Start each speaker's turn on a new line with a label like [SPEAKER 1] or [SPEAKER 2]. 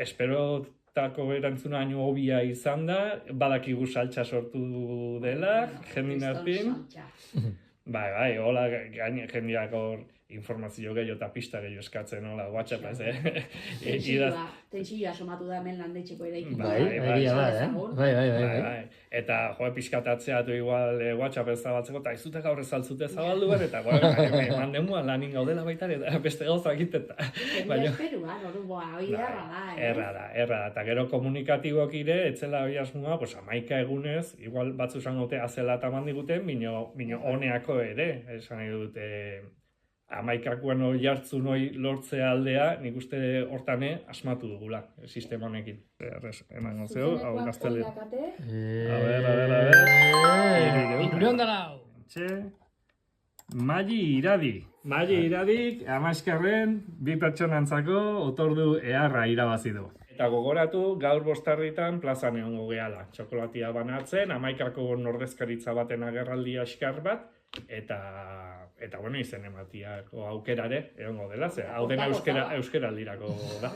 [SPEAKER 1] esperotako erantzuna baino hobia izan da, badakigu saltsa sortu dela, jendin artin. Bai, hola jendeak hor informazio gehiago eta pista gehiago eskatzen, hola, WhatsApp ez,
[SPEAKER 2] Tentsioa somatu da hemen landetxeko ere ikin.
[SPEAKER 1] Bai. Eta pixkatatzea du igual WhatsApp ez zabaltzeko, eta ez dute gaur ezaltzute zabaldu behar, eta eman demuan lanin gaudela baita, eta beste gauza egiteta.
[SPEAKER 2] Jendea esperua, hori erra da.
[SPEAKER 1] Erra da, eta gero komunikatibok ire, etzela hori asmoa, 11 egunez, igual batzu esan dute azela eta mandiguten, bino honeako ere, esan nahi dute, 11 jartzun hori lortzea aldea, nik uste hortane asmatu dugula, sistema honekin. Eman gozeo, hau gaztele. A ver. Magi iradik, Amaizkarren, 2 pertsonantzako otordu eharra irabazi du. Eta gogoratu, gaur 5:00 plazan egongo gehala. Txokolatia banatzen, 11ko ordezkaritza baten agerraldia eskar bat, eta bueno, izen ematiako aukerare egongo dela, hau dena euskeraldirako da.